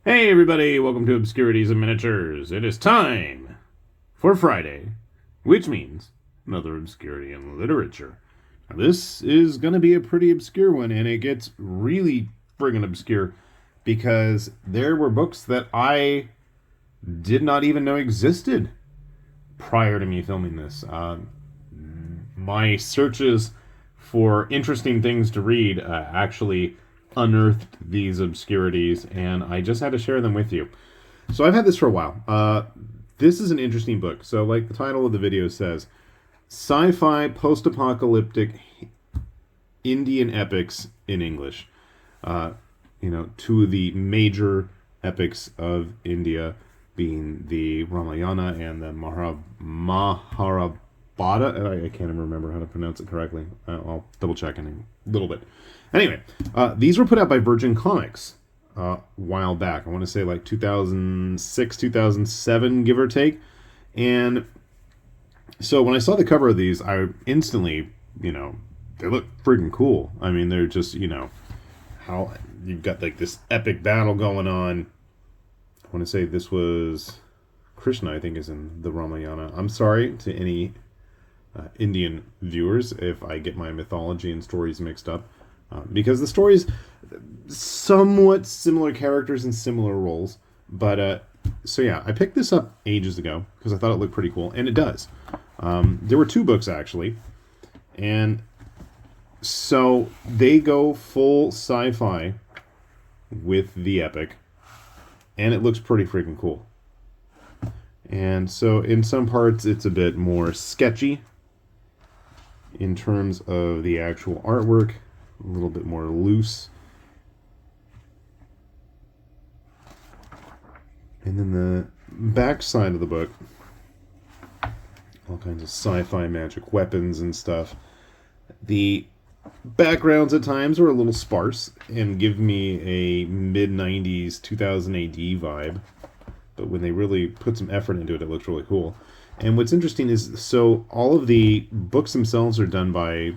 Hey everybody, welcome to Obscurities and Miniatures. It is time for Friday, which means another obscurity in literature. Now, this is going to be a pretty obscure one, and it gets really friggin' obscure because there were books that I did not even know existed prior to me filming this. My searches for interesting things to read actually unearthed these obscurities, and I just had to share them with you. So I've had this for a while. This is an interesting book. So, like the title of the video says, sci-fi post-apocalyptic Indian epics in English. Two of the major epics of India being the Ramayana and the Mahabharata. I can't even remember how to pronounce it correctly. I'll double check in a little bit. Anyway, these were put out by Virgin Comics a while back. I want to say like 2006, 2007, give or take. And so when I saw the cover of these, I instantly, they look freaking cool. I mean, they're just, how you've got like this epic battle going on. I want to say this was Krishna, I think, is in the Ramayana. I'm sorry to any Indian viewers if I get my mythology and stories mixed up. Because the stories, somewhat similar characters and similar roles. But, so yeah, I picked this up ages ago because I thought it looked pretty cool, and it does. There were two books, actually. And so they go full sci-fi with the epic, and it looks pretty freaking cool. And so in some parts it's a bit more sketchy in terms of the actual artwork, a little bit more loose. And then the back side of the book, all kinds of sci-fi magic weapons and stuff. The backgrounds at times are a little sparse and give me a mid-90s 2000 AD vibe. But when they really put some effort into it, it looks really cool. And what's interesting is, so all of the books themselves are done by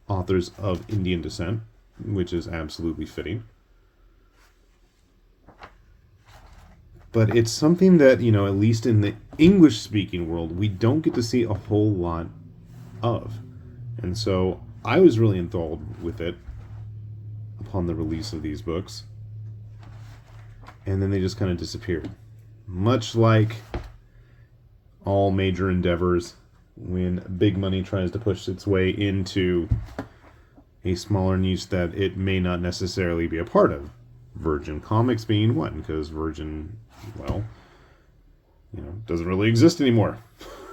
authors of Indian descent, which is absolutely fitting. But it's something that, at least in the English-speaking world, we don't get to see a whole lot of. And so I was really enthralled with it upon the release of these books. And then they just kind of disappeared. Much like all major endeavors, when big money tries to push its way into a smaller niche that it may not necessarily be a part of. Virgin Comics being one, because Virgin, doesn't really exist anymore.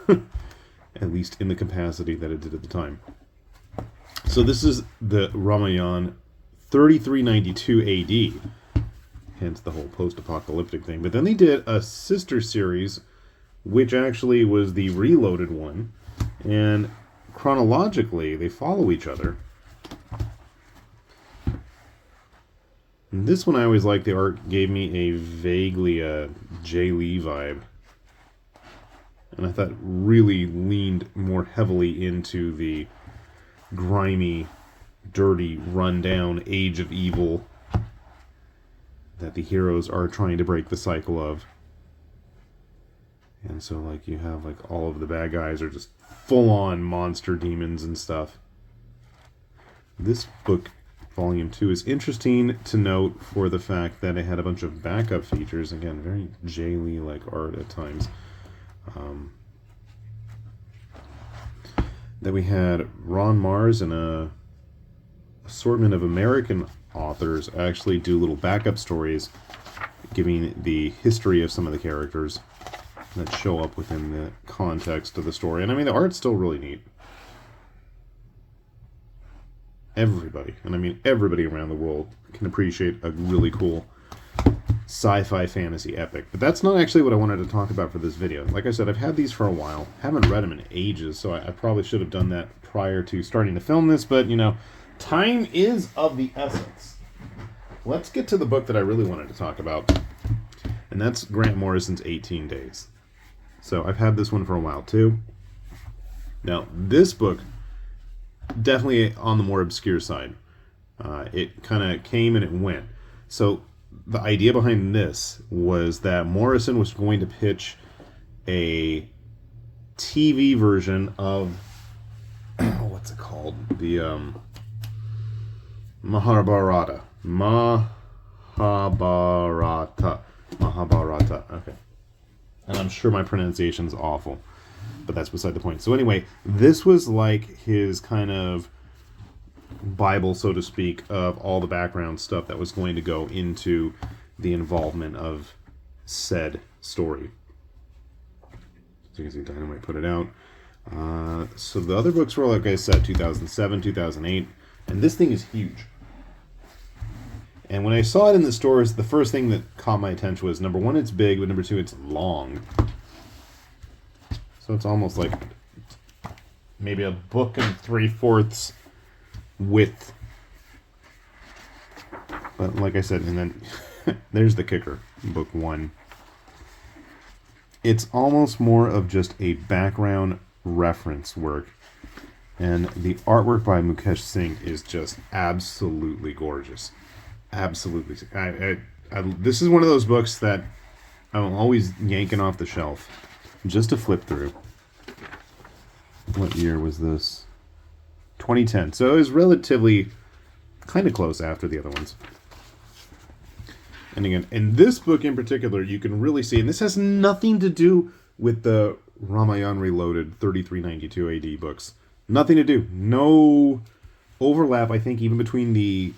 At least in the capacity that it did at the time. So this is the Ramayana 3392 AD. Hence the whole post-apocalyptic thing. But then they did a sister series, which actually was the Reloaded one. And chronologically, they follow each other. And this one I always liked. The art gave me a vaguely Jay Lee vibe. And I thought really leaned more heavily into the grimy, dirty, run-down Age of Evil that the heroes are trying to break the cycle of. And so, you have, all of the bad guys are just full-on monster demons and stuff. This book, Volume 2, is interesting to note for the fact that it had a bunch of backup features. Again, very Jay Lee-like art at times. That we had Ron Mars and a assortment of American authors actually do little backup stories giving the history of some of the characters that show up within the context of the story. And I mean, the art's still really neat. Everybody around the world can appreciate a really cool sci-fi fantasy epic. But that's not actually what I wanted to talk about for this video. Like I said, I've had these for a while. Haven't read them in ages, so I probably should have done that prior to starting to film this. But, time is of the essence. Let's get to the book that I really wanted to talk about. And that's Grant Morrison's 18 Days. So I've had this one for a while, too. Now, this book, definitely on the more obscure side. It kind of came and it went. So the idea behind this was that Morrison was going to pitch a TV version of what's it called? The Mahabharata. Mahabharata. Okay. And I'm sure my pronunciation's awful, but that's beside the point. So anyway, this was like his kind of Bible, so to speak, of all the background stuff that was going to go into the involvement of said story. So you can see Dynamite put it out. So the other books were, like I said, 2007, 2008, and this thing is huge. And when I saw it in the stores, the first thing that caught my attention was, number one, it's big, but number two, it's long. So it's almost like maybe a book and 3/4 width. But like I said, and then there's the kicker, book one. It's almost more of just a background reference work. And the artwork by Mukesh Singh is just absolutely gorgeous. Absolutely. This is one of those books that I'm always yanking off the shelf just to flip through. What year was this? 2010. So it was relatively kind of close after the other ones. And again, in this book in particular, you can really see, and this has nothing to do with the Ramayana Reloaded 3392 AD books. Nothing to do. No overlap, I think, even between the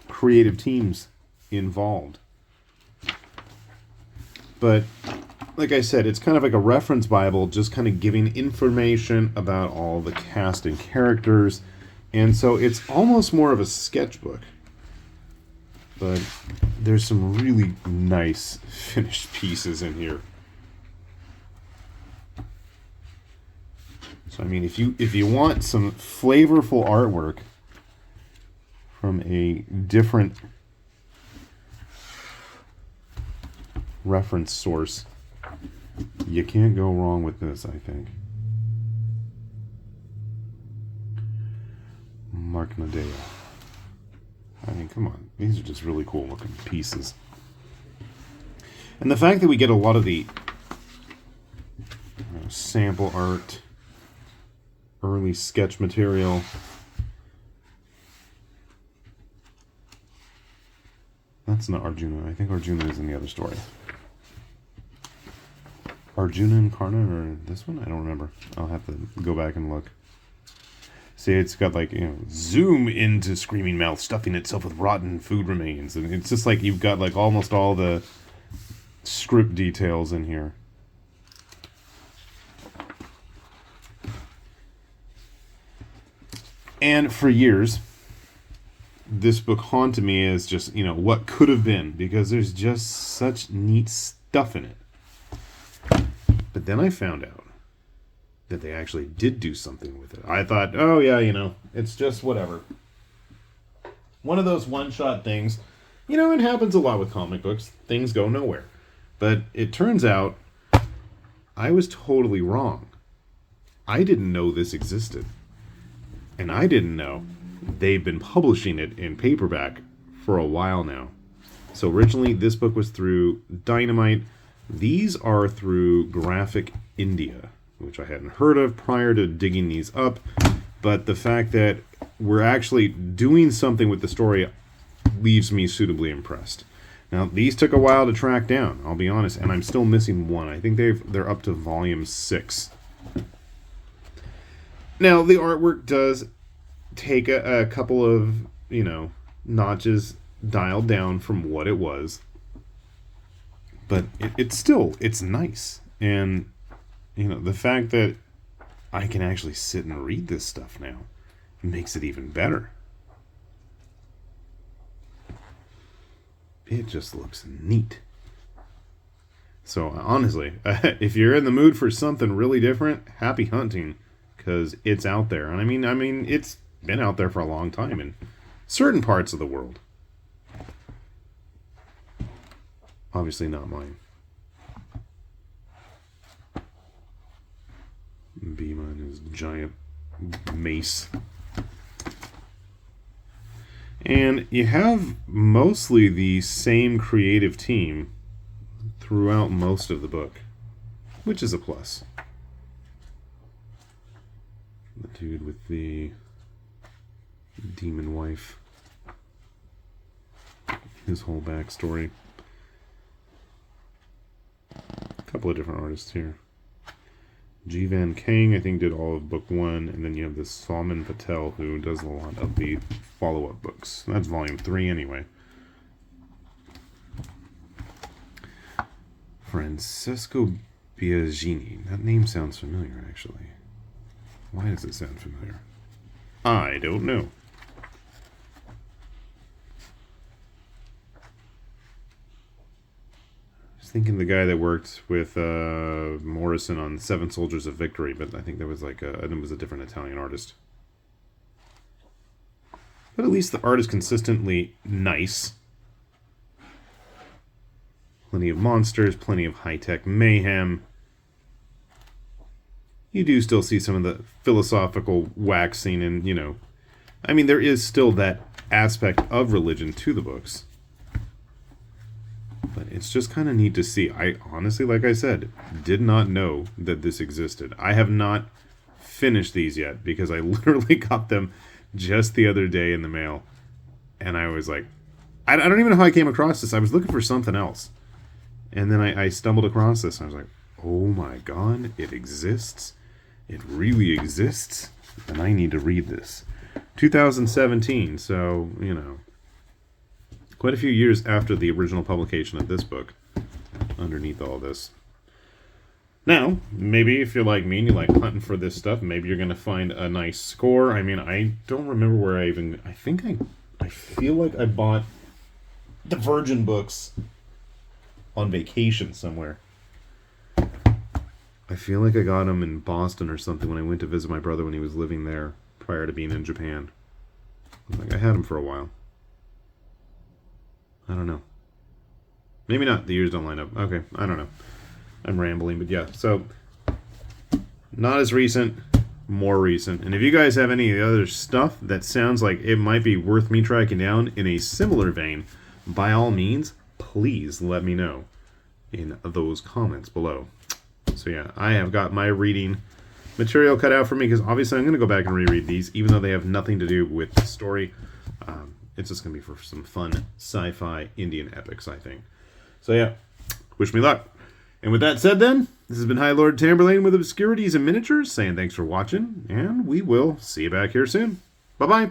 creative teams involved. But like I said, it's kind of like a reference Bible, just kind of giving information about all the cast and characters. And so it's almost more of a sketchbook. But there's some really nice finished pieces in here. So I mean, if you want some flavorful artwork from a different reference source, you can't go wrong with this, I think. Mark Nadea. I mean, come on. These are just really cool looking pieces. And the fact that we get a lot of the sample art, early sketch material. That's not Arjuna. I think Arjuna is in the other story. Arjuna and Karna, or this one? I don't remember. I'll have to go back and look. See, it's got like, zoom into Screaming Mouth stuffing itself with rotten food remains. And it's just like you've got like almost all the script details in here. And for years, this book haunted me as just, what could have been, because there's just such neat stuff in it. But then I found out that they actually did do something with it. I thought, oh yeah, it's just whatever. One of those one-shot things. It happens a lot with comic books. Things go nowhere. But it turns out I was totally wrong. I didn't know this existed. And I didn't know they've been publishing it in paperback for a while now. So originally this book was through Dynamite. These are through Graphic India, which I hadn't heard of prior to digging these up. But the fact that we're actually doing something with the story leaves me suitably impressed. Now, these took a while to track down, I'll be honest, and I'm still missing one. I think they're up to volume 6. Now, the artwork does take a couple of, notches dialed down from what it was. But it's nice. And, the fact that I can actually sit and read this stuff now makes it even better. It just looks neat. So, honestly, if you're in the mood for something really different, happy hunting. Because it's out there. And I mean, it's been out there for a long time in certain parts of the world. Obviously not mine. Bhima and his giant mace. And you have mostly the same creative team throughout most of the book, which is a plus. The dude with the demon wife, his whole backstory. A couple of different artists here. G. Van Kang, I think, did all of book 1, and then you have this Salman Patel, who does a lot of the follow-up books. That's volume 3 anyway. Francesco Biagini. That name sounds familiar, actually. Why does it sound familiar? I don't know. I was thinking the guy that worked with Morrison on Seven Soldiers of Victory, but I think that was it was a different Italian artist. But at least the art is consistently nice. Plenty of monsters, plenty of high-tech mayhem. You do still see some of the philosophical waxing and, I mean, there is still that aspect of religion to the books. But it's just kind of neat to see. I honestly, like I said, did not know that this existed. I have not finished these yet because I literally got them just the other day in the mail. And I was like, I don't even know how I came across this. I was looking for something else. And then I stumbled across this. And I was like, oh my God, it exists. It really exists. And I need to read this. 2017, so, quite a few years after the original publication of this book, underneath all this. Now, maybe if you're like me and you like hunting for this stuff, maybe you're going to find a nice score. I mean, I don't remember where I feel like I bought the Virgin books on vacation somewhere. I feel like I got them in Boston or something when I went to visit my brother when he was living there prior to being in Japan. I had them for a while. I don't know. Maybe not. The years don't line up. Okay, I don't know. I'm rambling, but yeah. So, not as recent, more recent. And if you guys have any other stuff that sounds like it might be worth me tracking down in a similar vein, by all means, please let me know in those comments below. So yeah, I have got my reading material cut out for me because obviously I'm going to go back and reread these, even though they have nothing to do with the story. It's just going to be for some fun sci-fi Indian epics, I think. So yeah, wish me luck. And with that said then, this has been High Lord Tamberlane with Obscurities and Miniatures, saying thanks for watching, and we will see you back here soon. Bye-bye.